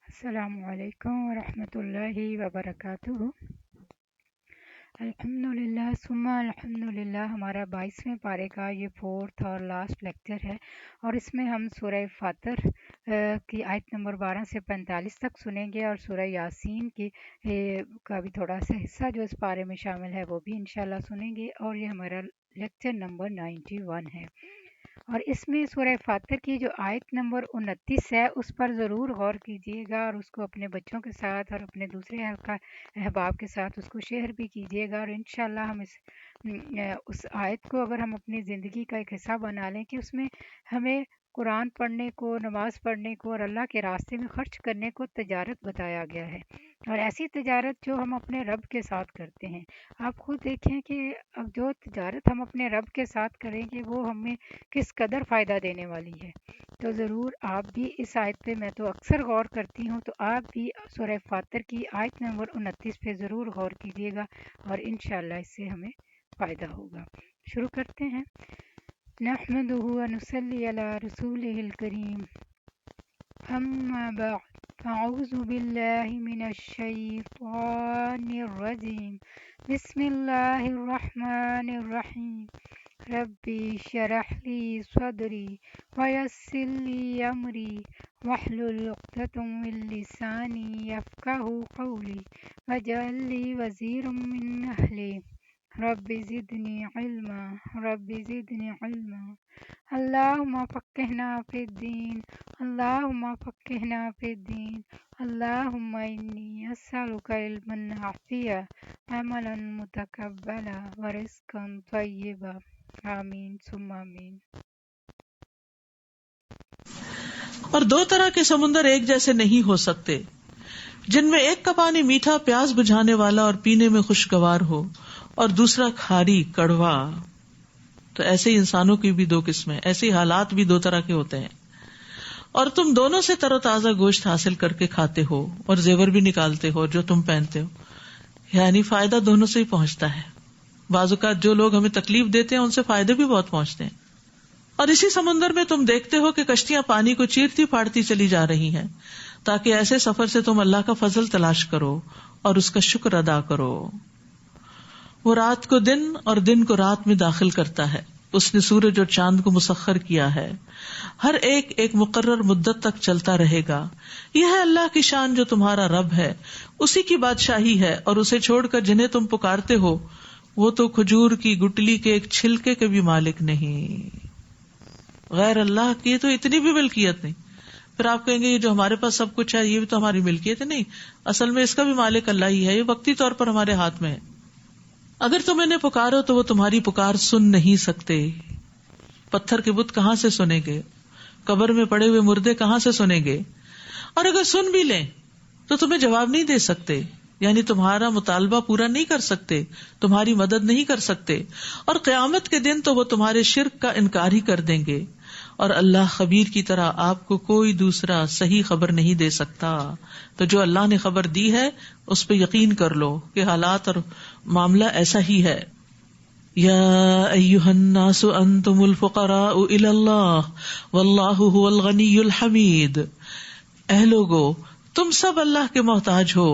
السلام علیکم ورحمۃ اللہ وبرکاتہ۔ الحمدللہ ثم الحمدللہ، ہمارا 22ویں پارے کا یہ 4th اور لاسٹ لیکچر ہے، اور اس میں ہم سورہ فاتر کی آیت نمبر 12 سے 45 تک سنیں گے، اور سورہ یاسین کی کا بھی تھوڑا سا حصہ جو اس پارے میں شامل ہے وہ بھی انشاءاللہ سنیں گے، اور یہ ہمارا لیکچر نمبر 91 ہے۔ اور اس میں سورہ فاتر کی جو آیت نمبر 29 ہے اس پر ضرور غور کیجیے گا، اور اس کو اپنے بچوں کے ساتھ اور اپنے دوسرے احباب کے ساتھ اس کو شیئر بھی کیجیے گا، اور انشاءاللہ ہم اس آیت کو اگر ہم اپنی زندگی کا ایک حصہ بنا لیں کہ اس میں ہمیں قرآن پڑھنے کو، نماز پڑھنے کو اور اللہ کے راستے میں خرچ کرنے کو تجارت بتایا گیا ہے، اور ایسی تجارت جو ہم اپنے رب کے ساتھ کرتے ہیں۔ آپ خود دیکھیں کہ اب جو تجارت ہم اپنے رب کے ساتھ کریں گے وہ ہمیں کس قدر فائدہ دینے والی ہے۔ تو ضرور آپ بھی اس آیت پہ، میں تو اکثر غور کرتی ہوں، تو آپ بھی سورہ فاتر کی آیت نمبر 29 پہ ضرور غور کیجیے گا، اور انشاءاللہ اس سے ہمیں فائدہ ہوگا۔ شروع کرتے ہیں۔ نحمدہ ونصلی علی رسولہ الکریم، اما بعد، اعوذ باللہ من الشیطان الرجیم، بسم اللہ الرحمن الرحیم، ربی اشرح لی صدری ویسر لی امری واحلل عقدۃ من لسانی یفقہوا قولی واجعل لی وزیرا من اہلی رب زدنی علما رب زدنی علما۔ اللہم فقہنا فی الدین، اللہم فقہنا فی الدین، اللہم انی اسألک علما نافعا، عملا متقبلا، ورزقا طیبا، آمین ثم آمین۔ اور دو طرح کے سمندر ایک جیسے نہیں ہو سکتے، جن میں ایک کا پانی میٹھا پیاس بجھانے والا اور پینے میں خوشگوار ہو، اور دوسرا کھاری کڑوا۔ تو ایسے ہی انسانوں کی بھی دو قسمیں، ایسے حالات بھی دو طرح کے ہوتے ہیں، اور تم دونوں سے تر و تازہ گوشت حاصل کر کے کھاتے ہو، اور زیور بھی نکالتے ہو جو تم پہنتے ہو، یعنی فائدہ دونوں سے ہی پہنچتا ہے۔ بعض اوقات جو لوگ ہمیں تکلیف دیتے ہیں ان سے فائدے بھی بہت پہنچتے ہیں۔ اور اسی سمندر میں تم دیکھتے ہو کہ کشتیاں پانی کو چیرتی پھاڑتی چلی جا رہی ہیں، تاکہ ایسے سفر سے تم اللہ کا فضل تلاش کرو اور اس کا شکر ادا کرو۔ وہ رات کو دن اور دن کو رات میں داخل کرتا ہے، اس نے سورج اور چاند کو مسخر کیا ہے، ہر ایک ایک مقرر مدت تک چلتا رہے گا۔ یہ ہے اللہ کی شان جو تمہارا رب ہے، اسی کی بادشاہی ہے، اور اسے چھوڑ کر جنہیں تم پکارتے ہو وہ تو کھجور کی گٹلی کے ایک چھلکے کے بھی مالک نہیں۔ غیر اللہ کی تو اتنی بھی ملکیت نہیں۔ پھر آپ کہیں گے یہ جو ہمارے پاس سب کچھ ہے یہ بھی تو ہماری ملکیت ہے، نہیں، اصل میں اس کا بھی مالک اللہ ہی ہے، یہ وقتی طور پر ہمارے ہاتھ میں ہے۔ اگر تم انہیں پکارو تو وہ تمہاری پکار سن نہیں سکتے۔ پتھر کے بت کہاں سے سنیں گے؟ قبر میں پڑے ہوئے مردے کہاں سے سنیں گے؟ اور اگر سن بھی لیں تو تمہیں جواب نہیں دے سکتے، یعنی تمہارا مطالبہ پورا نہیں کر سکتے، تمہاری مدد نہیں کر سکتے، اور قیامت کے دن تو وہ تمہارے شرک کا انکار ہی کر دیں گے، اور اللہ خبیر کی طرح آپ کو کوئی دوسرا صحیح خبر نہیں دے سکتا۔ تو جو اللہ نے خبر دی ہے اس پہ یقین کر لو کہ حالات اور معاملہ ایسا ہی ہے۔ یا ایھا الناس انتم الفقراء الی اللہ واللہ هو الغنی الحمید۔ اے لوگو، تم سب اللہ کے محتاج ہو،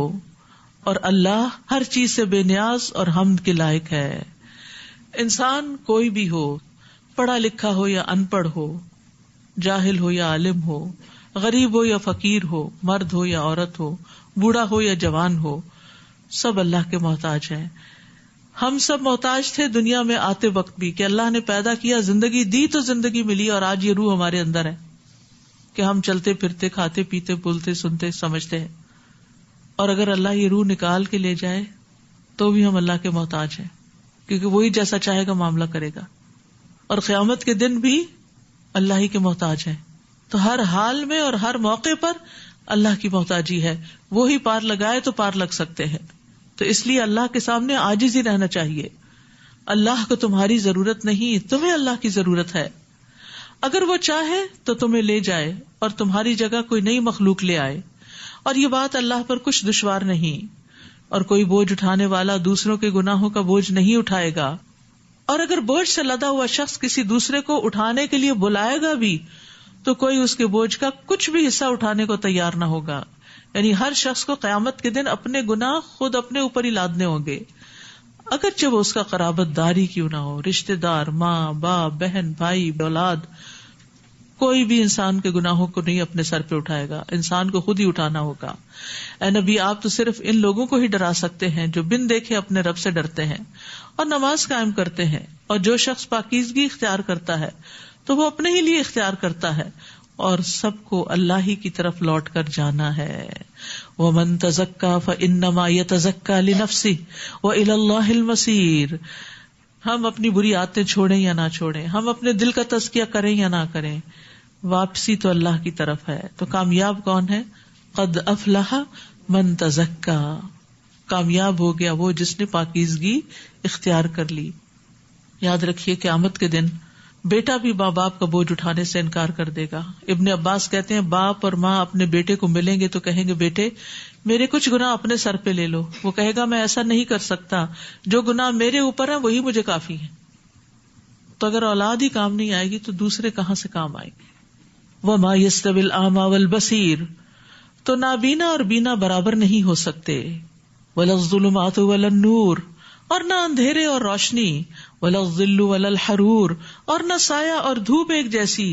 اور اللہ ہر چیز سے بے نیاز اور حمد کے لائق ہے۔ انسان کوئی بھی ہو، پڑھا لکھا ہو یا ان پڑھ ہو، جاہل ہو یا عالم ہو، غریب ہو یا فقیر ہو، مرد ہو یا عورت ہو، بوڑھا ہو یا جوان ہو، سب اللہ کے محتاج ہیں۔ ہم سب محتاج تھے دنیا میں آتے وقت بھی، کہ اللہ نے پیدا کیا، زندگی دی تو زندگی ملی، اور آج یہ روح ہمارے اندر ہے کہ ہم چلتے پھرتے، کھاتے پیتے، بولتے، سنتے، سمجھتے ہیں۔ اور اگر اللہ یہ روح نکال کے لے جائے تو بھی ہم اللہ کے محتاج ہیں، کیونکہ وہی جیسا چاہے گا معاملہ کرے گا، اور قیامت کے دن بھی اللہ ہی کے محتاج ہیں۔ تو ہر حال میں اور ہر موقع پر اللہ کی محتاجی ہے، وہی پار لگائے تو پار لگ سکتے ہیں۔ تو اس لیے اللہ کے سامنے عاجز ہی رہنا چاہیے۔ اللہ کو تمہاری ضرورت نہیں، تمہیں اللہ کی ضرورت ہے۔ اگر وہ چاہے تو تمہیں لے جائے اور تمہاری جگہ کوئی نئی مخلوق لے آئے، اور یہ بات اللہ پر کچھ دشوار نہیں، اور کوئی بوجھ اٹھانے والا دوسروں کے گناہوں کا بوجھ نہیں اٹھائے گا۔ اور اگر بوجھ سے لدا ہوا شخص کسی دوسرے کو اٹھانے کے لیے بلائے گا بھی تو کوئی اس کے بوجھ کا کچھ بھی حصہ اٹھانے کو تیار نہ ہوگا. یعنی ہر شخص کو قیامت کے دن اپنے گناہ خود اپنے اوپر ہی لادنے ہوں گے، اگرچہ وہ اس کا قرابت داری کیوں نہ ہو، رشتہ دار، ماں باپ، بہن، بھائی، اولاد. کوئی بھی انسان کے گناہوں کو نہیں اپنے سر پہ اٹھائے گا، انسان کو خود ہی اٹھانا ہوگا. اے نبی، آپ تو صرف ان لوگوں کو ہی ڈرا سکتے ہیں جو بن دیکھے اپنے رب سے ڈرتے ہیں اور نماز قائم کرتے ہیں. اور جو شخص پاکیزگی اختیار کرتا ہے تو وہ اپنے ہی لیے اختیار کرتا ہے، اور سب کو اللہ ہی کی طرف لوٹ کر جانا ہے. وَمَن تَزَكَّىٰ فَإِنَّمَا يَتَزَكَّىٰ لِنَفْسِهِ وَإِلَى اللَّهِ الْمَصِيرُ. ہم اپنی بری عادتیں چھوڑیں یا نہ چھوڑیں، ہم اپنے دل کا تزکیہ کریں یا نہ کریں، واپسی تو اللہ کی طرف ہے. تو کامیاب کون ہے؟ قد افلح من تزکیٰ، کامیاب ہو گیا وہ جس نے پاکیزگی اختیار کر لی. یاد رکھیے قیامت کے دن بیٹا بھی ماں باپ کا بوجھ اٹھانے سے انکار کر دے گا. ابن عباس کہتے ہیں باپ اور ماں اپنے بیٹے کو ملیں گے تو کہیں گے بیٹے میرے کچھ گناہ اپنے سر پہ لے لو. وہ کہے گا میں ایسا نہیں کر سکتا، جو گناہ میرے اوپر ہیں وہی مجھے کافی ہے. تو اگر اولاد ہی کام نہیں آئے گی تو دوسرے کہاں سے کام آئے گی. وَمَا يَسْتَوِي الْأَعْمَى وَالْبَصِيرُ، تو نابینا اور بینا برابر نہیں ہو سکتے. وَلَا الظُّلُمَاتُ وَلَا النُّورُ، اور نہ اندھیرے اور روشنی. وَلَا الظِّلُّ وَلَا الْحَرُورُ، اور نہ سایہ اور دھوپ ایک جیسی.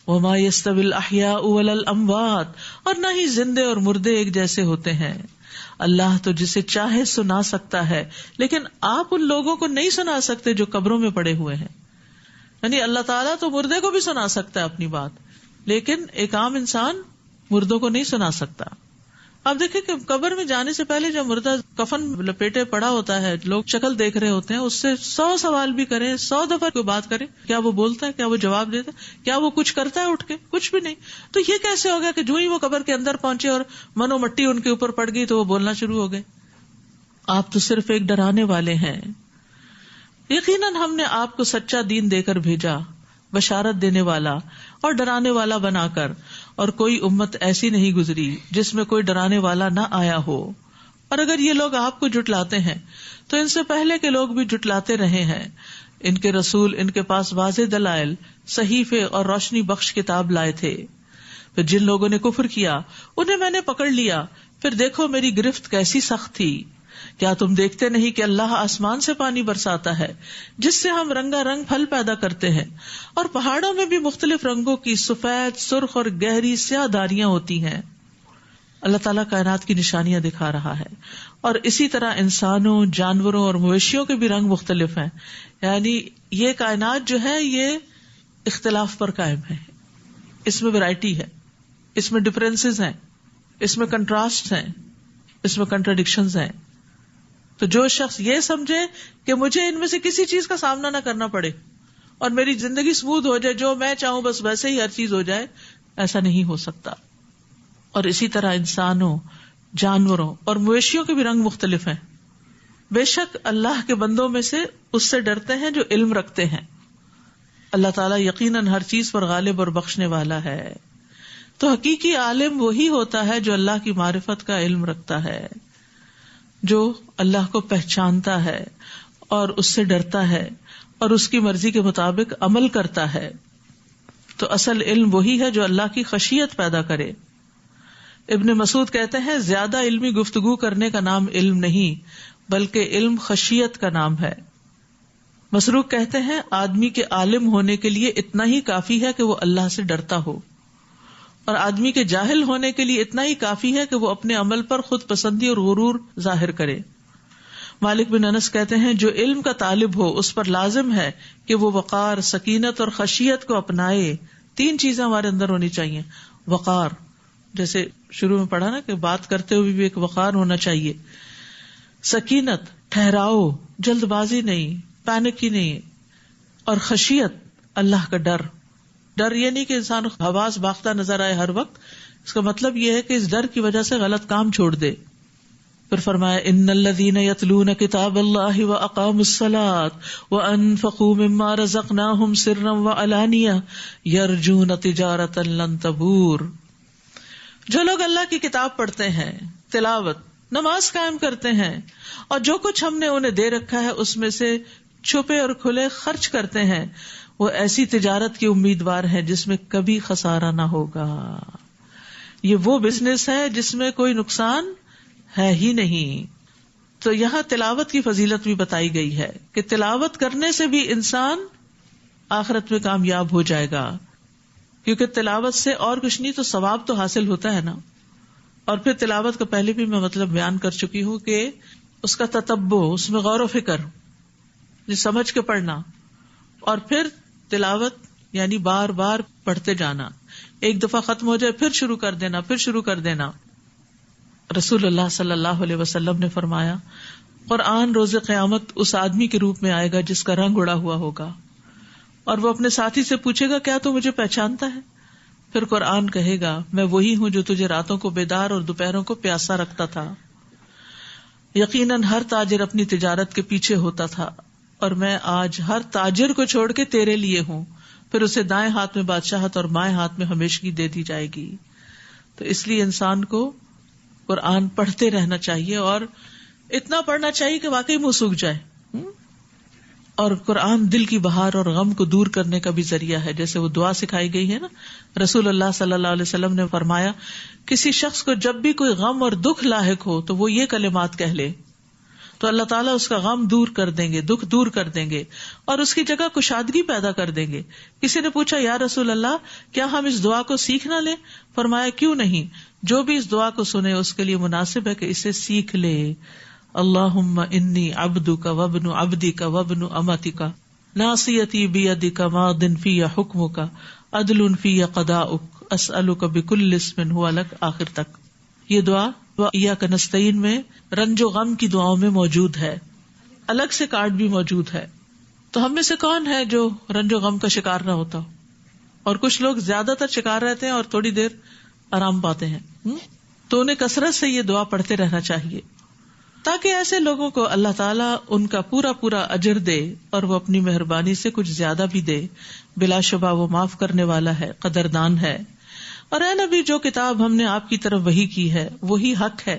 وَمَا يَسْتَوِي الْأَحْيَاءُ وَلَا الْأَمْوَاتُ، اور نہ ہی زندے اور مردے ایک جیسے ہوتے ہیں. اللہ تو جسے چاہے سنا سکتا ہے، لیکن آپ ان لوگوں کو نہیں سنا سکتے جو قبروں میں پڑے ہوئے ہیں. یعنی اللہ تعالیٰ تو مردے کو بھی سنا سکتا ہے اپنی بات، لیکن ایک عام انسان مردوں کو نہیں سنا سکتا. آپ دیکھیں کہ قبر میں جانے سے پہلے جب مردہ کفن لپیٹے پڑا ہوتا ہے، لوگ شکل دیکھ رہے ہوتے ہیں، اس سے 100 سوال بھی کریں، 100 دفعہ کوئی بات کریں، کیا وہ بولتا ہے، کیا وہ جواب دیتا ہے، کیا وہ کچھ کرتا ہے اٹھ کے؟ کچھ بھی نہیں. تو یہ کیسے ہو گیا کہ جو ہی وہ قبر کے اندر پہنچے اور منو مٹی ان کے اوپر پڑ گئی تو وہ بولنا شروع ہو گئے؟ آپ تو صرف ایک ڈرانے والے ہیں. یقیناً ہم نے آپ کو سچا دین دے کر بھیجا، بشارت دینے والا اور ڈرانے والا بنا کر، اور کوئی امت ایسی نہیں گزری جس میں کوئی ڈرانے والا نہ آیا ہو. اور اگر یہ لوگ آپ کو جھٹلاتے ہیں تو ان سے پہلے کے لوگ بھی جھٹلاتے رہے ہیں. ان کے رسول ان کے پاس واضح دلائل، صحیفے اور روشنی بخش کتاب لائے تھے. پھر جن لوگوں نے کفر کیا انہیں میں نے پکڑ لیا، پھر دیکھو میری گرفت کیسی سخت تھی. کیا تم دیکھتے نہیں کہ اللہ آسمان سے پانی برساتا ہے جس سے ہم رنگا رنگ پھل پیدا کرتے ہیں، اور پہاڑوں میں بھی مختلف رنگوں کی سفید، سرخ اور گہری سیاہ داریاں ہوتی ہیں. اللہ تعالیٰ کائنات کی نشانیاں دکھا رہا ہے. اور اسی طرح انسانوں، جانوروں اور مویشیوں کے بھی رنگ مختلف ہیں. یعنی یہ کائنات جو ہے یہ اختلاف پر قائم ہے، اس میں ویرائٹی ہے، اس میں ڈفرینسز ہیں، اس میں کنٹراسٹ ہیں، اس میں کنٹراڈکشنز ہیں. تو جو شخص یہ سمجھے کہ مجھے ان میں سے کسی چیز کا سامنا نہ کرنا پڑے اور میری زندگی اسموتھ ہو جائے، جو میں چاہوں بس ویسے ہی ہر چیز ہو جائے، ایسا نہیں ہو سکتا. اور اسی طرح انسانوں، جانوروں اور مویشیوں کے بھی رنگ مختلف ہیں. بے شک اللہ کے بندوں میں سے اس سے ڈرتے ہیں جو علم رکھتے ہیں. اللہ تعالیٰ یقیناً ہر چیز پر غالب اور بخشنے والا ہے. تو حقیقی عالم وہی ہوتا ہے جو اللہ کی معرفت کا علم رکھتا ہے، جو اللہ کو پہچانتا ہے اور اس سے ڈرتا ہے اور اس کی مرضی کے مطابق عمل کرتا ہے. تو اصل علم وہی ہے جو اللہ کی خشیت پیدا کرے. ابن مسعود کہتے ہیں زیادہ علمی گفتگو کرنے کا نام علم نہیں بلکہ علم خشیت کا نام ہے. مسروق کہتے ہیں آدمی کے عالم ہونے کے لیے اتنا ہی کافی ہے کہ وہ اللہ سے ڈرتا ہو، اور آدمی کے جاہل ہونے کے لیے اتنا ہی کافی ہے کہ وہ اپنے عمل پر خود پسندی اور غرور ظاہر کرے. مالک بن انس کہتے ہیں جو علم کا طالب ہو اس پر لازم ہے کہ وہ وقار، سکینت اور خشیت کو اپنائے. 3 چیزیں ہمارے اندر ہونی چاہیے. وقار، جیسے شروع میں پڑھا نا کہ بات کرتے ہوئے بھی ایک وقار ہونا چاہیے. سکینت، ٹھہراؤ، جلد بازی نہیں، پینک ہی نہیں. اور خشیت، اللہ کا ڈر. ڈر یہ نہیں کہ انسان حواس باختہ نظر آئے ہر وقت، اس کا مطلب یہ ہے کہ اس ڈر کی وجہ سے غلط کام چھوڑ دے. پھر فرمایا ان الذین یتلون کتاب اللہ واقاموا الصلاۃ وانفقوا مما رزقناہم سرا وعلانیہ یرجون تجارۃ لن تبور. جو لوگ اللہ کی کتاب پڑھتے ہیں، تلاوت، نماز قائم کرتے ہیں، اور جو کچھ ہم نے انہیں دے رکھا ہے اس میں سے چھپے اور کھلے خرچ کرتے ہیں، وہ ایسی تجارت کی امیدوار ہیں جس میں کبھی خسارہ نہ ہوگا. یہ وہ بزنس ہے جس میں کوئی نقصان ہے ہی نہیں. تو یہاں تلاوت کی فضیلت بھی بتائی گئی ہے کہ تلاوت کرنے سے بھی انسان آخرت میں کامیاب ہو جائے گا، کیونکہ تلاوت سے اور کچھ نہیں تو ثواب تو حاصل ہوتا ہے نا. اور پھر تلاوت کا پہلے بھی میں مطلب بیان کر چکی ہوں کہ اس کا تتبع، اس میں غور و فکر، سمجھ کے پڑھنا، اور پھر تلاوت یعنی بار بار پڑھتے جانا. ایک دفعہ ختم ہو جائے پھر شروع کر دینا، پھر شروع کر دینا. رسول اللہ صلی اللہ علیہ وسلم نے فرمایا قرآن روز قیامت اس آدمی کے روپ میں آئے گا جس کا رنگ اڑا ہوا ہوگا، اور وہ اپنے ساتھی سے پوچھے گا کیا تو مجھے پہچانتا ہے؟ پھر قرآن کہے گا میں وہی ہوں جو تجھے راتوں کو بیدار اور دوپہروں کو پیاسا رکھتا تھا. یقیناً ہر تاجر اپنی تجارت کے پیچھے ہوتا تھا، اور میں آج ہر تاجر کو چھوڑ کے تیرے لیے ہوں. پھر اسے دائیں ہاتھ میں بادشاہت اور بائیں ہاتھ میں ہمیشگی دے دی جائے گی. تو اس لیے انسان کو قرآن پڑھتے رہنا چاہیے، اور اتنا پڑھنا چاہیے کہ واقعی منہ سوکھ جائے. اور قرآن دل کی بہار اور غم کو دور کرنے کا بھی ذریعہ ہے، جیسے وہ دعا سکھائی گئی ہے نا. رسول اللہ صلی اللہ علیہ وسلم نے فرمایا کسی شخص کو جب بھی کوئی غم اور دکھ لاحق ہو تو وہ یہ کلمات کہہ لے تو اللہ تعالیٰ اس کا غم دور کر دیں گے، دکھ دور کر دیں گے، اور اس کی جگہ کشادگی پیدا کر دیں گے. کسی نے پوچھا یا رسول اللہ کیا ہم اس دعا کو سیکھ نہ لیں؟ فرمایا کیوں نہیں، جو بھی اس دعا کو سنے اس کے لیے مناسب ہے کہ اسے سیکھ لے. اللہم انی عبدک وابن عبدک وابن امتک ناصیتی بیدک ماض فی حکمک عدل فی قضاؤک اسألک بکل اسم ہوا لک، آخر تک. یہ دعا ایاک نستعین میں رنج و غم کی دعاؤں میں موجود ہے، الگ سے کارڈ بھی موجود ہے. تو ہم میں سے کون ہے جو رنج و غم کا شکار نہ ہوتا ہو؟ اور کچھ لوگ زیادہ تر شکار رہتے ہیں اور تھوڑی دیر آرام پاتے ہیں. تو انہیں کثرت سے یہ دعا پڑھتے رہنا چاہیے تاکہ ایسے لوگوں کو اللہ تعالیٰ ان کا پورا پورا اجر دے، اور وہ اپنی مہربانی سے کچھ زیادہ بھی دے. بلا شبہ وہ معاف کرنے والا ہے، قدردان ہے. اور اے نبی جو کتاب ہم نے آپ کی طرف وحی کی ہے وہی حق ہے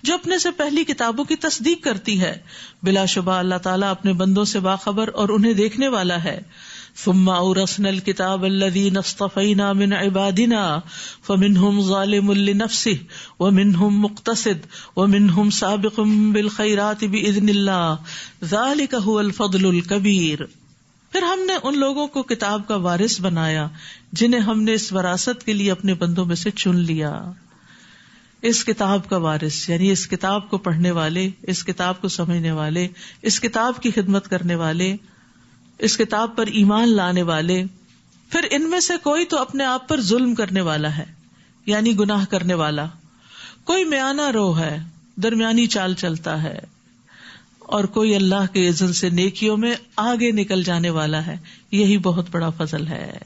جو اپنے سے پہلی کتابوں کی تصدیق کرتی ہے. بلا شبہ اللہ تعالیٰ اپنے بندوں سے باخبر اور انہیں دیکھنے والا ہے. ثم اورثنا الكتاب الذين اصطفينا من عبادنا فمنهم ظالم لنفسه ومنهم مقتصد ومنهم سابق بالخيرات بإذن الله ذلك هو الفضل الكبير. پھر ہم نے ان لوگوں کو کتاب کا وارث بنایا جنہیں ہم نے اس وراثت کے لیے اپنے بندوں میں سے چن لیا. اس کتاب کا وارث یعنی اس کتاب کو پڑھنے والے، اس کتاب کو سمجھنے والے، اس کتاب کی خدمت کرنے والے، اس کتاب پر ایمان لانے والے. پھر ان میں سے کوئی تو اپنے آپ پر ظلم کرنے والا ہے یعنی گناہ کرنے والا، کوئی میانہ رو ہے، درمیانی چال چلتا ہے، اور کوئی اللہ کے اذن سے نیکیوں میں آگے نکل جانے والا ہے. یہی بہت بڑا فضل ہے.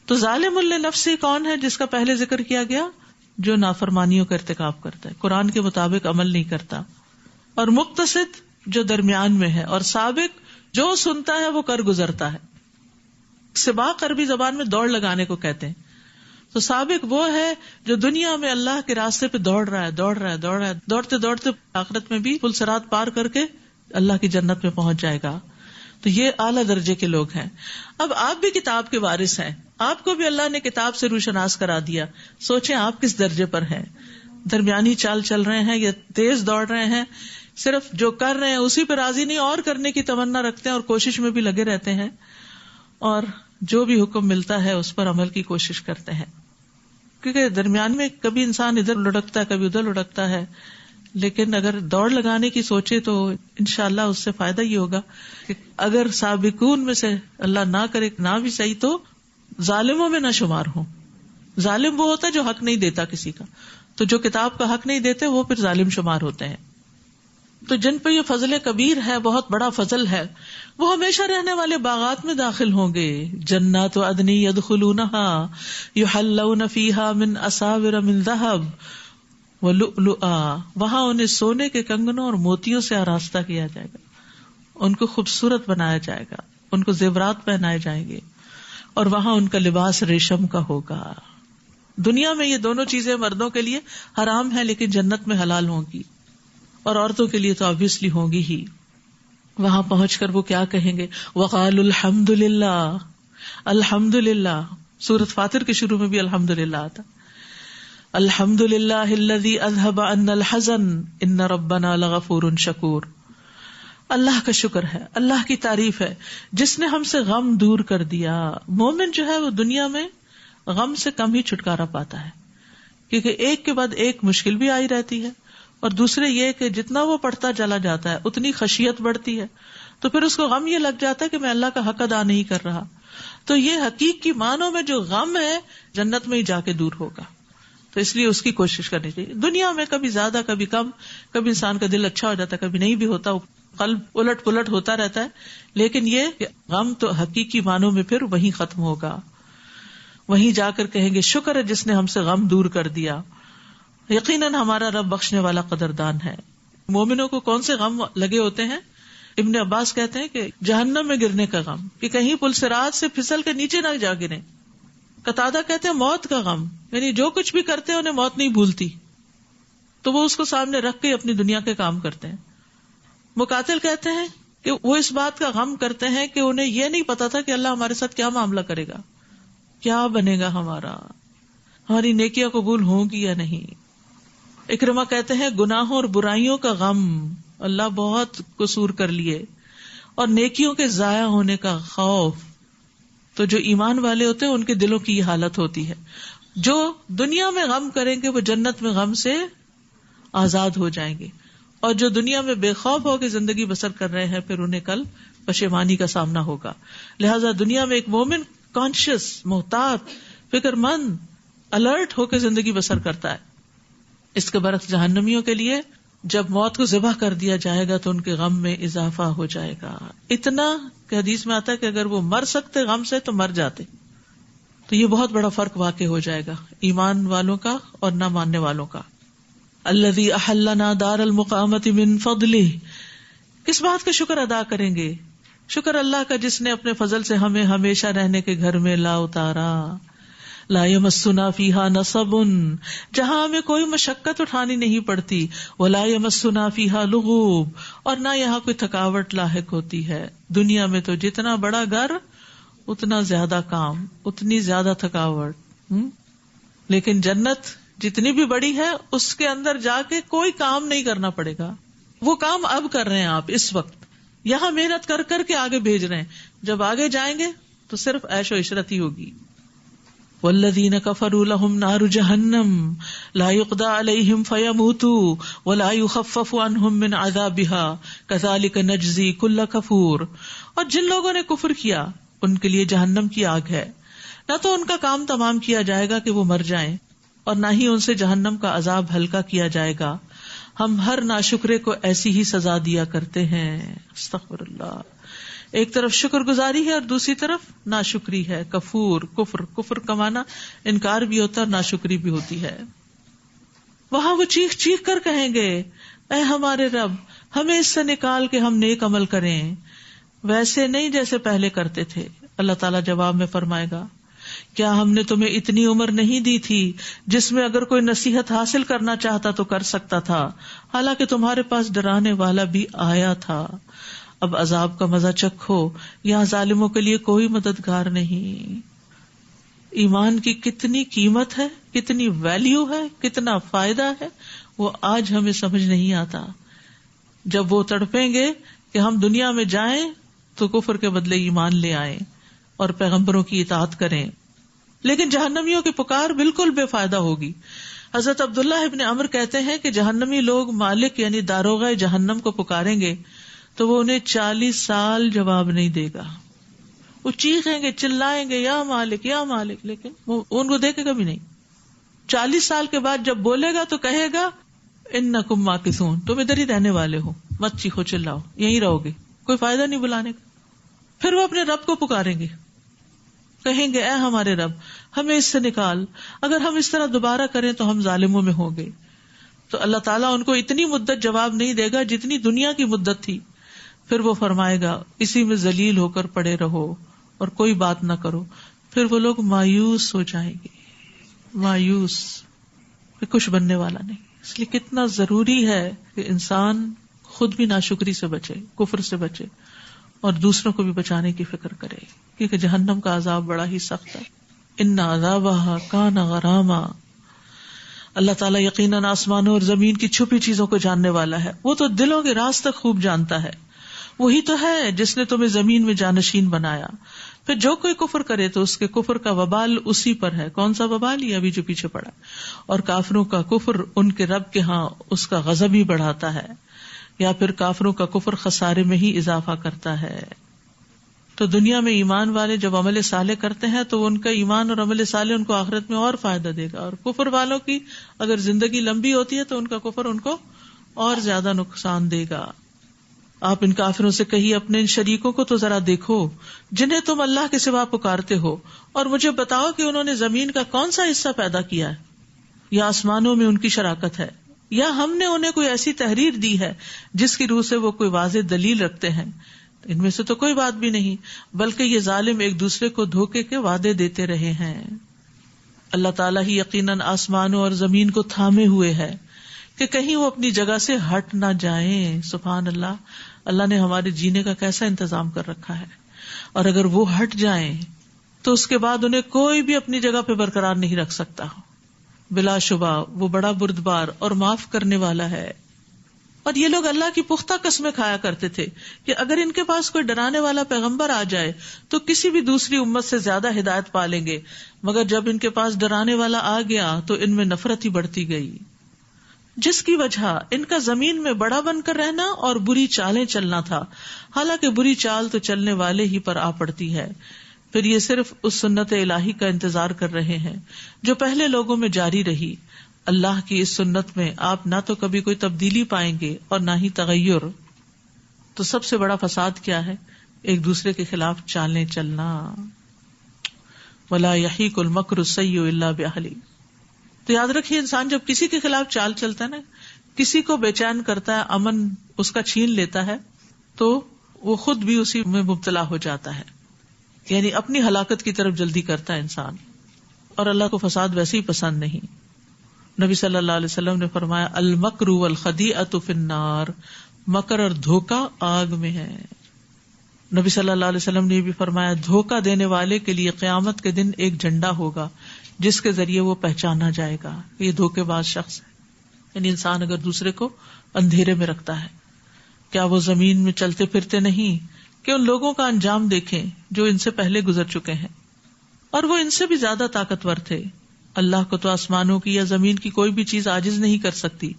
تو ظالم لنفسہ کون ہے جس کا پہلے ذکر کیا گیا؟ جو نافرمانیوں کا ارتکاب کرتا ہے، قرآن کے مطابق عمل نہیں کرتا. اور مقتصد جو درمیان میں ہے، اور سابق جو سنتا ہے وہ کر گزرتا ہے. سباق عربی زبان میں دوڑ لگانے کو کہتے ہیں. تو سابق وہ ہے جو دنیا میں اللہ کے راستے پہ دوڑ رہا ہے، دوڑتے دوڑتے آخرت میں بھی پل صراط پار کر کے اللہ کی جنت میں پہنچ جائے گا. تو یہ اعلیٰ درجے کے لوگ ہیں. اب آپ بھی کتاب کے وارث ہیں، آپ کو بھی اللہ نے کتاب سے روشناس کرا دیا. سوچیں آپ کس درجے پر ہیں؟ درمیانی چال چل رہے ہیں یا تیز دوڑ رہے ہیں؟ صرف جو کر رہے ہیں اسی پہ راضی نہیں، اور کرنے کی تمنا رکھتے ہیں اور کوشش میں بھی لگے رہتے ہیں، اور جو بھی حکم ملتا ہے اس پر عمل کی کوشش کرتے ہیں. کیونکہ درمیان میں کبھی انسان ادھر لڑکتا ہے، کبھی ادھر لڑکتا ہے. لیکن اگر دوڑ لگانے کی سوچے تو انشاءاللہ اس سے فائدہ یہ ہوگا کہ اگر سابقون میں سے اللہ نہ کرے نہ بھی صحیح تو ظالموں میں نہ شمار ہوں. ظالم وہ ہوتا ہے جو حق نہیں دیتا کسی کا، تو جو کتاب کا حق نہیں دیتے وہ پھر ظالم شمار ہوتے ہیں. تو جن پہ یہ فضل کبیر ہے، بہت بڑا فضل ہے، وہ ہمیشہ رہنے والے باغات میں داخل ہوں گے. جنات عدن يدخلونها يحلون فيها من اساور من ذهب ولؤلؤا، وہاں انہیں سونے کے کنگنوں اور موتیوں سے آراستہ کیا جائے گا، ان کو خوبصورت بنایا جائے گا، ان کو زیورات پہنائے جائیں گے، اور وہاں ان کا لباس ریشم کا ہوگا. دنیا میں یہ دونوں چیزیں مردوں کے لیے حرام ہیں لیکن جنت میں حلال ہوں گی، اور عورتوں کے لیے تو آبویسلی ہوں گی ہی. وہاں پہنچ کر وہ کیا کہیں گے؟ وقالوا الحمد للہ، الحمد للہ. سورۃ فاطر کے شروع میں بھی الحمد للہ آتا. الحمد للہ الذی اذہب عنا الحزن ان ربنا لغفور شکور. اللہ کا شکر ہے، اللہ کی تعریف ہے جس نے ہم سے غم دور کر دیا. مومن جو ہے وہ دنیا میں غم سے کم ہی چھٹکارا پاتا ہے، کیونکہ ایک کے بعد ایک مشکل بھی آئی رہتی ہے، اور دوسرے یہ کہ جتنا وہ پڑھتا چلا جاتا ہے اتنی خشیت بڑھتی ہے، تو پھر اس کو غم یہ لگ جاتا ہے کہ میں اللہ کا حق ادا نہیں کر رہا. تو یہ حقیق کی معنوں میں جو غم ہے جنت میں ہی جا کے دور ہوگا. تو اس لیے اس کی کوشش کرنی چاہیے. دنیا میں کبھی زیادہ کبھی کم، کبھی انسان کا دل اچھا ہو جاتا ہے کبھی نہیں بھی ہوتا، قلب الٹ پلٹ ہوتا رہتا ہے، لیکن یہ کہ غم تو حقیقی معنوں میں پھر وہیں ختم ہوگا. وہیں جا کر کہیں گے شکر ہے جس نے ہم سے غم دور کر دیا. یقیناً ہمارا رب بخشنے والا قدردان ہے. مومنوں کو کون سے غم لگے ہوتے ہیں؟ ابن عباس کہتے ہیں کہ جہنم میں گرنے کا غم، کہ کہیں پل صراط سے پھسل کے نیچے نہ جا گرے. قتادہ کہتے ہیں موت کا غم، یعنی جو کچھ بھی کرتے ہیں انہیں موت نہیں بھولتی، تو وہ اس کو سامنے رکھ کے اپنی دنیا کے کام کرتے ہیں. مقاتل کہتے ہیں کہ وہ اس بات کا غم کرتے ہیں کہ انہیں یہ نہیں پتا تھا کہ اللہ ہمارے ساتھ کیا معاملہ کرے گا، کیا بنے گا ہمارا، ہماری نیکیاں قبول ہوں گی یا نہیں. اکرمہ کہتے ہیں گناہوں اور برائیوں کا غم، اللہ بہت قصور کر لیے، اور نیکیوں کے ضائع ہونے کا خوف. تو جو ایمان والے ہوتے ہیں ان کے دلوں کی یہ حالت ہوتی ہے. جو دنیا میں غم کریں گے وہ جنت میں غم سے آزاد ہو جائیں گے، اور جو دنیا میں بے خوف ہو کے زندگی بسر کر رہے ہیں پھر انہیں کل پشیمانی کا سامنا ہوگا. لہذا دنیا میں ایک مومن کانشیس، محتاط، فکر مند، الرٹ ہو کے زندگی بسر کرتا ہے. اس کے برعکس جہنمیوں کے لیے جب موت کو ذبح کر دیا جائے گا تو ان کے غم میں اضافہ ہو جائے گا، اتنا کہ حدیث میں آتا ہے کہ اگر وہ مر سکتے غم سے تو مر جاتے. تو یہ بہت بڑا فرق واقع ہو جائے گا ایمان والوں کا اور نہ ماننے والوں کا. الذی احلنا دار المقامۃ من فضلہ. کس بات کا شکر ادا کریں گے؟ شکر اللہ کا جس نے اپنے فضل سے ہمیں ہمیشہ رہنے کے گھر میں لا اتارا. لا یمسنا فیہا نصب، جہاں ہمیں کوئی مشقت اٹھانی نہیں پڑتی. ولا یمسنا فیہا لغوب، اور نہ یہاں کوئی تھکاوٹ لاحق ہوتی ہے. دنیا میں تو جتنا بڑا گھر اتنا زیادہ کام، اتنی زیادہ تھکاوٹ. لیکن جنت جتنی بھی بڑی ہے اس کے اندر جا کے کوئی کام نہیں کرنا پڑے گا. وہ کام اب کر رہے ہیں آپ اس وقت، یہاں محنت کر کر کے آگے بھیج رہے ہیں. جب آگے جائیں گے تو صرف عیش و عشرت ہی ہوگی. والذین کفروا لهم نار جہنم لا یقضی علیہم فیموتوا ولا یخفف عنہم من عذابها کذالک نجزی کل کفور. اور جن لوگوں نے کفر کیا ان کے لیے جہنم کی آگ ہے، نہ تو ان کا کام تمام کیا جائے گا کہ وہ مر جائیں، اور نہ ہی ان سے جہنم کا عذاب ہلکا کیا جائے گا. ہم ہر ناشکرے کو ایسی ہی سزا دیا کرتے ہیں. استغفر اللہ. ایک طرف شکر گزاری ہے اور دوسری طرف ناشکری ہے. کفور، کفر کا معنی انکار بھی ہوتا ہے اور ناشکری بھی ہوتی ہے. وہاں وہ چیخ چیخ کر کہیں گے اے ہمارے رب ہمیں اس سے نکال کے ہم نیک عمل کریں، ویسے نہیں جیسے پہلے کرتے تھے. اللہ تعالیٰ جواب میں فرمائے گا کیا ہم نے تمہیں اتنی عمر نہیں دی تھی جس میں اگر کوئی نصیحت حاصل کرنا چاہتا تو کر سکتا تھا، حالانکہ تمہارے پاس ڈرانے والا بھی آیا تھا. اب عذاب کا مزہ چکھو، یہاں ظالموں کے لیے کوئی مددگار نہیں. ایمان کی کتنی قیمت ہے، کتنی ویلیو ہے، کتنا فائدہ ہے، وہ آج ہمیں سمجھ نہیں آتا. جب وہ تڑپیں گے کہ ہم دنیا میں جائیں تو کفر کے بدلے ایمان لے آئیں اور پیغمبروں کی اطاعت کریں، لیکن جہنمیوں کی پکار بالکل بے فائدہ ہوگی. حضرت عبداللہ ابن عمر کہتے ہیں کہ جہنمی لوگ مالک یعنی داروغہ جہنم کو پکاریں گے تو وہ انہیں 40 سال جواب نہیں دے گا. وہ چیخیں گے، چلائیں گے یا مالک یا مالک، لیکن وہ ان کو دیکھے گا بھی نہیں. 40 سال کے بعد جب بولے گا تو کہے گا انکم ماکثون، تم ادھر ہی رہنے والے ہو، مت چیخو چلاؤ، یہیں رہو گے، کوئی فائدہ نہیں بلانے کا. پھر وہ اپنے رب کو پکاریں گے، کہیں گے اے ہمارے رب ہمیں اس سے نکال، اگر ہم اس طرح دوبارہ کریں تو ہم ظالموں میں ہوں گے. تو اللہ تعالیٰ ان کو اتنی مدت جواب نہیں دے گا جتنی دنیا کی مدت تھی. پھر وہ فرمائے گا اسی میں ذلیل ہو کر پڑے رہو اور کوئی بات نہ کرو. پھر وہ لوگ مایوس ہو جائیں گے، مایوس، کچھ بننے والا نہیں. اس لیے کتنا ضروری ہے کہ انسان خود بھی ناشکری سے بچے، کفر سے بچے، اور دوسروں کو بھی بچانے کی فکر کرے، کیونکہ جہنم کا عذاب بڑا ہی سخت ہے. ان عذابھا کان غراما. اللہ تعالیٰ یقیناً آسمانوں اور زمین کی چھپی چیزوں کو جاننے والا ہے. وہ تو دلوں کے راز تک خوب جانتا ہے. وہی تو ہے جس نے تمہیں زمین میں جانشین بنایا. پھر جو کوئی کفر کرے تو اس کے کفر کا وبال اسی پر ہے. کون سا وبال؟ یہ ابھی جو پیچھے پڑا. اور کافروں کا کفر ان کے رب کے ہاں اس کا غضب ہی بڑھاتا ہے، یا پھر کافروں کا کفر خسارے میں ہی اضافہ کرتا ہے. تو دنیا میں ایمان والے جب عمل صالح کرتے ہیں تو ان کا ایمان اور عمل صالح ان کو آخرت میں اور فائدہ دے گا، اور کفر والوں کی اگر زندگی لمبی ہوتی ہے تو ان کا کفر ان کو اور زیادہ نقصان دے گا. آپ ان کافروں سے کہیے اپنے ان شریکوں کو تو ذرا دیکھو جنہیں تم اللہ کے سوا پکارتے ہو، اور مجھے بتاؤ کہ انہوں نے زمین کا کون سا حصہ پیدا کیا ہے، یا آسمانوں میں ان کی شراکت ہے، یا ہم نے انہیں کوئی ایسی تحریر دی ہے جس کی روح سے وہ کوئی واضح دلیل رکھتے ہیں. ان میں سے تو کوئی بات بھی نہیں، بلکہ یہ ظالم ایک دوسرے کو دھوکے کے وعدے دیتے رہے ہیں. اللہ تعالیٰ ہی یقیناً آسمانوں اور زمین کو تھامے ہوئے ہے کہ کہیں وہ اپنی جگہ سے ہٹ نہ جائیں. سبحان اللہ، اللہ نے ہمارے جینے کا کیسا انتظام کر رکھا ہے، اور اگر وہ ہٹ جائیں تو اس کے بعد انہیں کوئی بھی اپنی جگہ پہ برقرار نہیں رکھ سکتا. بلا شبہ وہ بڑا بردبار اور معاف کرنے والا ہے. اور یہ لوگ اللہ کی پختہ قسمیں کھایا کرتے تھے کہ اگر ان کے پاس کوئی ڈرانے والا پیغمبر آ جائے تو کسی بھی دوسری امت سے زیادہ ہدایت پا لیں گے، مگر جب ان کے پاس ڈرانے والا آ گیا تو ان میں نفرت ہی بڑھتی گئی، جس کی وجہ ان کا زمین میں بڑا بن کر رہنا اور بری چالیں چلنا تھا. حالانکہ بری چال تو چلنے والے ہی پر آ پڑتی ہے. پھر یہ صرف اس سنت الہی کا انتظار کر رہے ہیں جو پہلے لوگوں میں جاری رہی. اللہ کی اس سنت میں آپ نہ تو کبھی کوئی تبدیلی پائیں گے اور نہ ہی تغیر. تو سب سے بڑا فساد کیا ہے؟ ایک دوسرے کے خلاف چالیں چلنا. وَلَا يَحِيقُ الْمَكْرُ السَّيِّئُ إِلَّا بِأَهْلِهِ. تو یاد رکھیے انسان جب کسی کے خلاف چال چلتا ہے نا، کسی کو بے چین کرتا ہے، امن اس کا چھین لیتا ہے، تو وہ خود بھی اسی میں مبتلا ہو جاتا ہے، یعنی اپنی ہلاکت کی طرف جلدی کرتا ہے انسان. اور اللہ کو فساد ویسے ہی پسند نہیں. نبی صلی اللہ علیہ وسلم نے فرمایا المکر والخدیعۃ فی النار، مکر اور دھوکہ آگ میں ہے. نبی صلی اللہ علیہ وسلم نے بھی فرمایا دھوکہ دینے والے کے لیے قیامت کے دن ایک جھنڈا ہوگا جس کے ذریعے وہ پہچانا جائے گا کہ یہ دھوکے باز شخص ہے. یعنی انسان اگر دوسرے کو اندھیرے میں رکھتا ہے، کیا وہ زمین میں چلتے پھرتے نہیں کہ ان لوگوں کا انجام دیکھیں جو ان سے پہلے گزر چکے ہیں، اور وہ ان سے بھی زیادہ طاقتور تھے. اللہ کو تو آسمانوں کی یا زمین کی کوئی بھی چیز عاجز نہیں کر سکتی.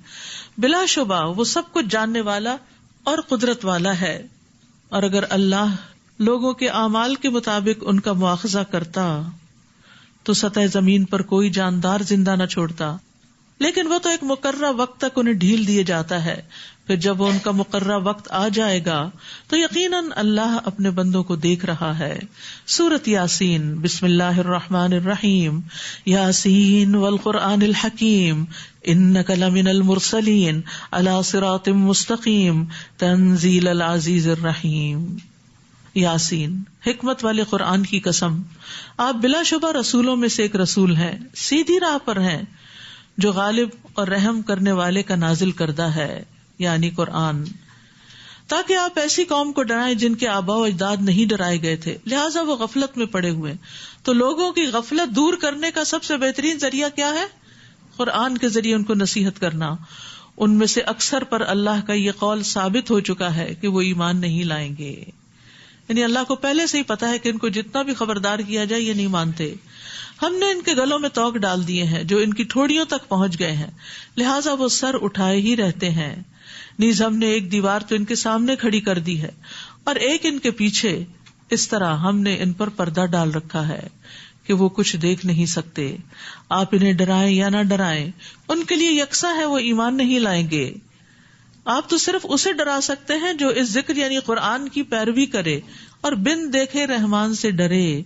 بلا شبہ وہ سب کچھ جاننے والا اور قدرت والا ہے. اور اگر اللہ لوگوں کے اعمال کے مطابق ان کا مواخذہ کرتا تو سطح زمین پر کوئی جاندار زندہ نہ چھوڑتا، لیکن وہ تو ایک مقررہ وقت تک انہیں ڈھیل دیے جاتا ہے. پھر جب ان کا مقررہ وقت آ جائے گا تو یقیناً اللہ اپنے بندوں کو دیکھ رہا ہے. سورۃ یاسین. بسم اللہ الرحمن الرحیم. یاسین والقرآن الحکیم انک لمن المرسلین علی صراط مستقیم تنزیل العزیز الرحیم. یاسین، حکمت والے قرآن کی قسم، آپ بلا شبہ رسولوں میں سے ایک رسول ہیں، سیدھی راہ پر ہیں، جو غالب اور رحم کرنے والے کا نازل کردہ ہے، یعنی قرآن، تاکہ آپ ایسی قوم کو ڈرائیں جن کے آباء و اجداد نہیں ڈرائے گئے تھے، لہٰذا وہ غفلت میں پڑے ہوئے. تو لوگوں کی غفلت دور کرنے کا سب سے بہترین ذریعہ کیا ہے؟ قرآن کے ذریعے ان کو نصیحت کرنا. ان میں سے اکثر پر اللہ کا یہ قول ثابت ہو چکا ہے کہ وہ ایمان نہیں لائیں گے. یعنی اللہ کو پہلے سے ہی پتا ہے کہ ان کو جتنا بھی خبردار کیا جائے یہ نہیں مانتے. ہم نے ان کے گلوں میں توق ڈال دیے ہیں جو ان کی ٹھوڑیوں تک پہنچ گئے ہیں، لہٰذا وہ سر اٹھائے ہی رہتے ہیں. نیز ہم نے ایک دیوار تو ان کے سامنے کھڑی کر دی ہے اور ایک ان کے پیچھے. اس طرح ہم نے ان پر پردہ ڈال رکھا ہے کہ وہ کچھ دیکھ نہیں سکتے. آپ انہیں ڈرائیں یا نہ ڈرائیں ان کے لیے یکساں ہے، وہ ایمان نہیں لائیں گے. آپ تو صرف اسے ڈرا سکتے ہیں جو اس ذکر یعنی قرآن کی پیروی کرے اور بن دیکھے رحمان سے ڈرے.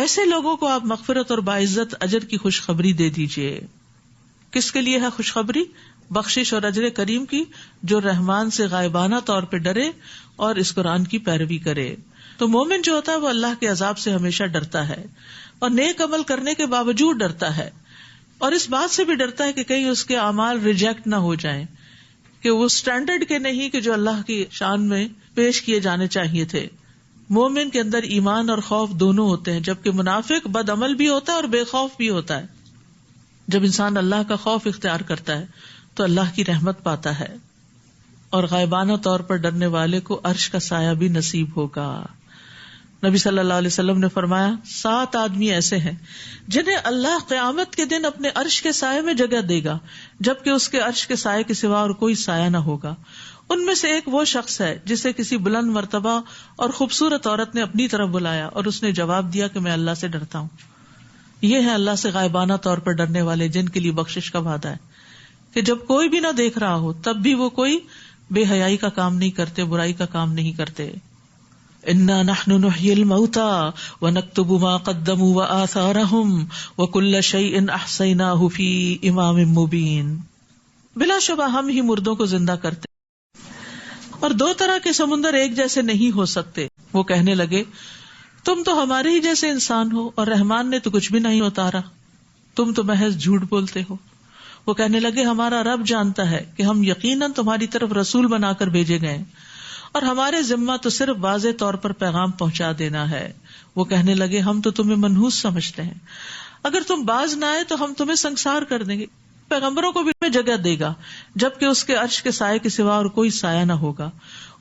ایسے لوگوں کو آپ مغفرت اور باعزت اجر کی خوشخبری دے دیجئے. کس کے لیے ہے خوشخبری؟ بخشش اور اجر کریم کی، جو رحمان سے غائبانہ طور پہ ڈرے اور اس قرآن کی پیروی کرے. تو مومن جو ہوتا ہے وہ اللہ کے عذاب سے ہمیشہ ڈرتا ہے اور نیک عمل کرنے کے باوجود ڈرتا ہے، اور اس بات سے بھی ڈرتا ہے کہ کہیں اس کے اعمال ریجیکٹ نہ ہو جائیں، کہ وہ سٹینڈرڈ کے نہیں کہ جو اللہ کی شان میں پیش کیے جانے چاہیے تھے. مومن کے اندر ایمان اور خوف دونوں ہوتے ہیں، جبکہ منافق بد عمل بھی ہوتا ہے اور بے خوف بھی ہوتا ہے. جب انسان اللہ کا خوف اختیار کرتا ہے تو اللہ کی رحمت پاتا ہے، اور غائبانہ طور پر ڈرنے والے کو عرش کا سایہ بھی نصیب ہوگا. نبی صلی اللہ علیہ وسلم نے فرمایا 7 آدمی ایسے ہیں جنہیں اللہ قیامت کے دن اپنے عرش کے سائے میں جگہ دے گا، جبکہ اس کے عرش کے سائے کے سوا اور کوئی سایہ نہ ہوگا. ان میں سے ایک وہ شخص ہے جسے کسی بلند مرتبہ اور خوبصورت عورت نے اپنی طرف بلایا اور اس نے جواب دیا کہ میں اللہ سے ڈرتا ہوں. یہ ہے اللہ سے غائبانہ طور پر ڈرنے والے، جن کے لیے بخشش کا وعدہ ہے کہ جب کوئی بھی نہ دیکھ رہا ہو تب بھی وہ کوئی بے حیائی کا کام نہیں کرتے، برائی کا کام نہیں کرتے. انا نحن نحیی الموتى ونکتب ما قدموا وآثارهم وکل شیء احصیناہ فی امام مبین. بلا شبہ ہم ہی مردوں کو زندہ کرتے، اور 2 طرح کے سمندر ایک جیسے نہیں ہو سکتے. وہ کہنے لگے تم تو ہمارے ہی جیسے انسان ہو اور رحمان نے تو کچھ بھی نہیں اتارا، تم تو محض جھوٹ بولتے ہو. وہ کہنے لگے ہمارا رب جانتا ہے کہ ہم یقیناً تمہاری طرف رسول بنا کر بھیجے گئے، اور ہمارے ذمہ تو صرف واضح طور پر پیغام پہنچا دینا ہے. وہ کہنے لگے ہم تو تمہیں منحوس سمجھتے ہیں، اگر تم باز نہ آئے تو ہم تمہیں سنسار کر دیں گے. پیغمبروں کو بھی جگہ دے گا جبکہ اس کے عرش کے سائے کے سوا اور کوئی سایہ نہ ہوگا.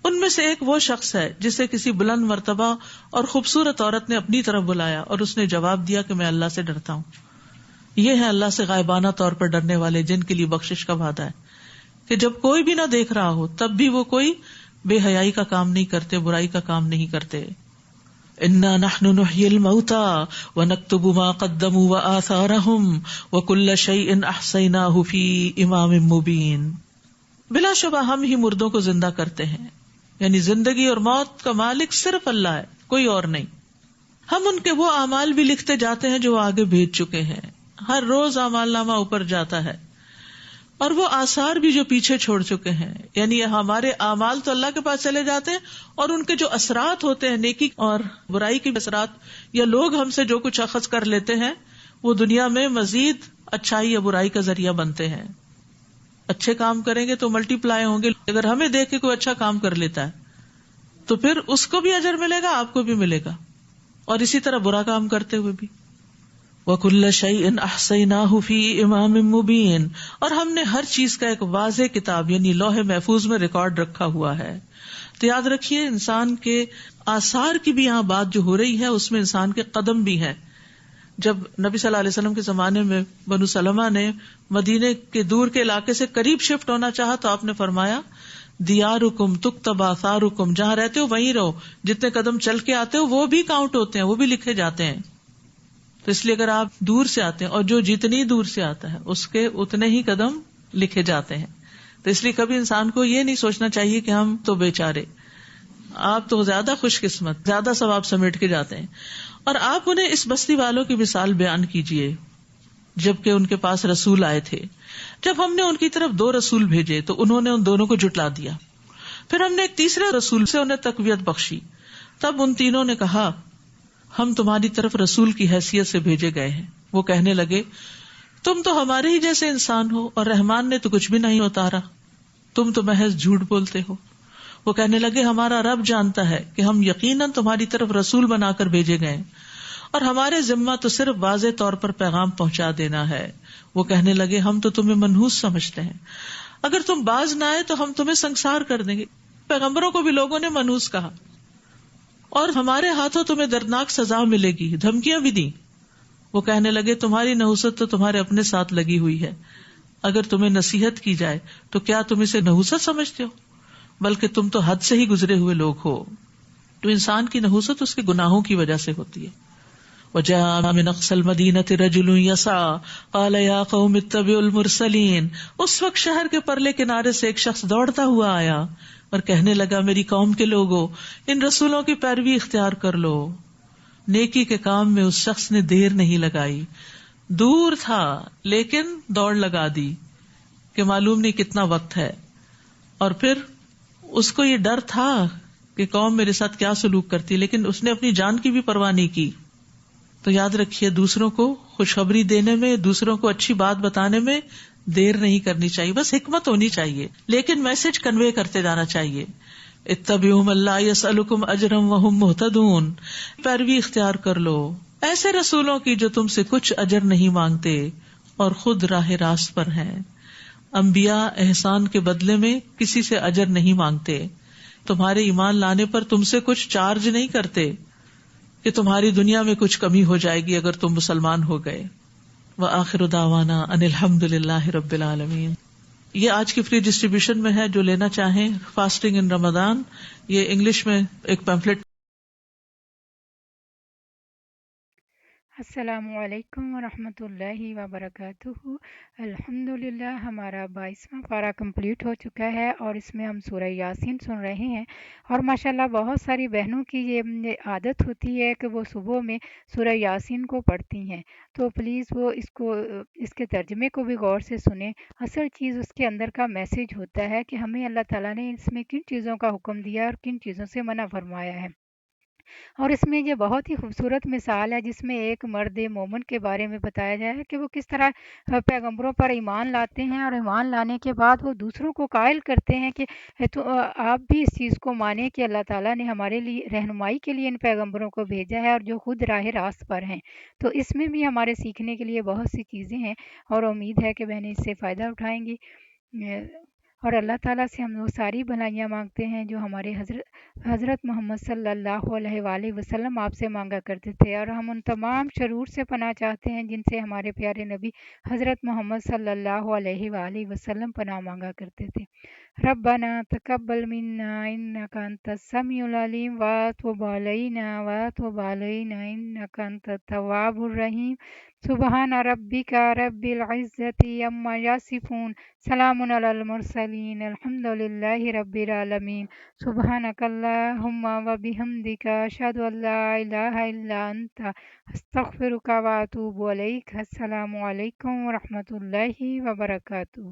ان میں سے ایک وہ شخص ہے جسے کسی بلند مرتبہ اور خوبصورت عورت نے اپنی طرف بلایا اور اس نے جواب دیا کہ میں اللہ سے ڈرتا ہوں. یہ ہے اللہ سے غائبانہ طور پر ڈرنے والے، جن کے لیے بخشش کا وعدہ ہے کہ جب کوئی بھی نہ دیکھ رہا ہو تب بھی وہ کوئی بے حیائی کا کام نہیں کرتے، برائی کا کام نہیں کرتے. انا نحن نحیی الموتى ونکتب ما قدموا وآثارهم وکل شیء احصیناہ فی امام مبین. بلا شبہ ہم ہی مردوں کو زندہ کرتے ہیں، یعنی زندگی اور موت کا مالک صرف اللہ ہے، کوئی اور نہیں. ہم ان کے وہ اعمال بھی لکھتے جاتے ہیں جو وہ آگے بھیج چکے ہیں. ہر روز اعمال نامہ اوپر جاتا ہے، اور وہ آثار بھی جو پیچھے چھوڑ چکے ہیں، یعنی ہمارے اعمال تو اللہ کے پاس چلے جاتے ہیں، اور ان کے جو اثرات ہوتے ہیں، نیکی اور برائی کے اثرات، یا لوگ ہم سے جو کچھ اخذ کر لیتے ہیں، وہ دنیا میں مزید اچھائی یا برائی کا ذریعہ بنتے ہیں. اچھے کام کریں گے تو ملٹی پلائی ہوں گے. اگر ہمیں دیکھ کے کوئی اچھا کام کر لیتا ہے تو پھر اس کو بھی اجر ملے گا، آپ کو بھی ملے گا. اور اسی طرح برا کام کرتے ہوئے بھی. وَكُلَّ شَيْءٍ أَحْصَيْنَاهُ فِي إِمَامٍ مُّبِينٍ، اور ہم نے ہر چیز کا ایک واضح کتاب یعنی لوح محفوظ میں ریکارڈ رکھا ہوا ہے. تو یاد رکھیے انسان کے آثار کی بھی یہاں بات جو ہو رہی ہے اس میں انسان کے قدم بھی ہیں. جب نبی صلی اللہ علیہ وسلم کے زمانے میں بنو سلمہ نے مدینے کے دور کے علاقے سے قریب شفٹ ہونا چاہا تو آپ نے فرمایا دیارکم تکتب آثارکم، جہاں رہتے ہو وہیں رہو، جتنے قدم چل کے آتے ہو وہ بھی کاؤنٹ ہوتے ہیں، وہ بھی لکھے جاتے ہیں. تو اس لیے اگر آپ دور سے آتے ہیں، اور جو جتنی دور سے آتا ہے اس کے اتنے ہی قدم لکھے جاتے ہیں. تو اس لیے کبھی انسان کو یہ نہیں سوچنا چاہیے کہ ہم تو بیچارے، آپ تو زیادہ خوش قسمت، زیادہ ثواب سمیٹ کے جاتے ہیں. اور آپ انہیں اس بستی والوں کی مثال بیان کیجئے جبکہ ان کے پاس رسول آئے تھے. جب ہم نے ان کی طرف 2 رسول بھیجے تو انہوں نے ان دونوں کو جھٹلا دیا. پھر ہم نے ایک تیسرے رسول سے انہیں تقویت بخشی. تب ان تینوں نے کہا ہم تمہاری طرف رسول کی حیثیت سے بھیجے گئے ہیں. وہ کہنے لگے تم تو ہمارے ہی جیسے انسان ہو اور رحمان نے تو کچھ بھی نہیں اتارا، تم تو محض جھوٹ بولتے ہو. وہ کہنے لگے ہمارا رب جانتا ہے کہ ہم یقیناً تمہاری طرف رسول بنا کر بھیجے گئے، اور ہمارے ذمہ تو صرف واضح طور پر پیغام پہنچا دینا ہے. وہ کہنے لگے ہم تو تمہیں منحوس سمجھتے ہیں، اگر تم باز نہ آئے تو ہم تمہیں سنسار کر دیں گے. پیغمبروں کو بھی لوگوں نے منحوس کہا، اور ہمارے ہاتھوں تمہیں دردناک سزا ملے گی، دھمکیاں بھی دیں. وہ کہنے لگے تمہاری نحوست تو تمہارے اپنے ساتھ لگی ہوئی ہے، اگر تمہیں نصیحت کی جائے تو کیا تم اسے نحوست سمجھتے ہو؟ بلکہ تم تو حد سے ہی گزرے ہوئے لوگ ہو. تو انسان کی نحوست اس کے گناہوں کی وجہ سے ہوتی ہے. وَجَاءَ مِنْ أَقْصَى الْمَدِينَةِ رَجُلٌ يَسْعَىٰ قَالَ يَا قَوْمِ اتَّبِعُوا الْمُرْسَلِينَ. اس وقت شہر کے پرلے کنارے سے ایک شخص دوڑتا ہوا آیا اور کہنے لگا میری قوم کے لوگوں، ان رسولوں کی پیروی اختیار کر لو. نیکی کے کام میں اس شخص نے دیر نہیں لگائی، دور تھا لیکن دوڑ لگا دی کہ معلوم نہیں کتنا وقت ہے. اور پھر اس کو یہ ڈر تھا کہ قوم میرے ساتھ کیا سلوک کرتی، لیکن اس نے اپنی جان کی بھی پرواہ نہیں کی. تو یاد رکھیے دوسروں کو خوشخبری دینے میں، دوسروں کو اچھی بات بتانے میں دیر نہیں کرنی چاہیے، بس حکمت ہونی چاہیے، لیکن میسج کنوے کرتے جانا چاہیے. اتبعوا من لا يسألكم اجرا وهم مهتدون، پیروی اختیار کر لو ایسے رسولوں کی جو تم سے کچھ اجر نہیں مانگتے اور خود راہ راست پر ہیں. انبیاء احسان کے بدلے میں کسی سے اجر نہیں مانگتے، تمہارے ایمان لانے پر تم سے کچھ چارج نہیں کرتے کہ تمہاری دنیا میں کچھ کمی ہو جائے گی اگر تم مسلمان ہو گئے. وآخر دعوانا ان الحمد للہ رب العالمین. یہ آج کی فری ڈسٹریبیوشن میں ہے، جو لینا چاہیں فاسٹنگ ان رمضان، یہ انگلش میں ایک پیمفلٹ. السلام علیکم ورحمۃ اللہ وبرکاتہ. الحمدللہ ہمارا 22واں پارہ کمپلیٹ ہو چکا ہے اور اس میں ہم سورہ یاسین سن رہے ہیں. اور ماشاءاللہ بہت ساری بہنوں کی یہ عادت ہوتی ہے کہ وہ صبح میں سورہ یاسین کو پڑھتی ہیں، تو پلیز وہ اس کے ترجمے کو بھی غور سے سنیں. اصل چیز اس کے اندر کا میسج ہوتا ہے کہ ہمیں اللہ تعالیٰ نے اس میں کن چیزوں کا حکم دیا اور کن چیزوں سے منع فرمایا ہے. اور اس میں یہ بہت ہی خوبصورت مثال ہے جس میں ایک مرد مومن کے بارے میں بتایا گیا ہے کہ وہ کس طرح پیغمبروں پر ایمان لاتے ہیں، اور ایمان لانے کے بعد وہ دوسروں کو قائل کرتے ہیں کہ تو آپ بھی اس چیز کو مانیں کہ اللہ تعالیٰ نے ہمارے لیے رہنمائی کے لیے ان پیغمبروں کو بھیجا ہے اور جو خود راہ راست پر ہیں. تو اس میں بھی ہمارے سیکھنے کے لیے بہت سی چیزیں ہیں اور امید ہے کہ بہنیں اس سے فائدہ اٹھائیں گی. اور اللہ تعالیٰ سے ہم وہ ساری بھلائیاں مانگتے ہیں جو ہمارے حضرت محمد صلی اللہ علیہ وآلہ وسلم آپ سے مانگا کرتے تھے، اور ہم ان تمام شرور سے پناہ چاہتے ہیں جن سے ہمارے پیارے نبی حضرت محمد صلی اللہ علیہ وآلہ وسلم پناہ مانگا کرتے تھے. ربنا تقبل منا انك انت السميع العليم وتب علينا انك انت التواب الرحيم. سبحان ربك رب العزة عما يصفون، سلام على المرسلين، الحمد لله رب العالمين. سبحانك اللهم وبحمدك أشهد أن لا إله إلا أنت أستغفرك وأتوب إليك. السلام عليكم ورحمة الله وبركاته.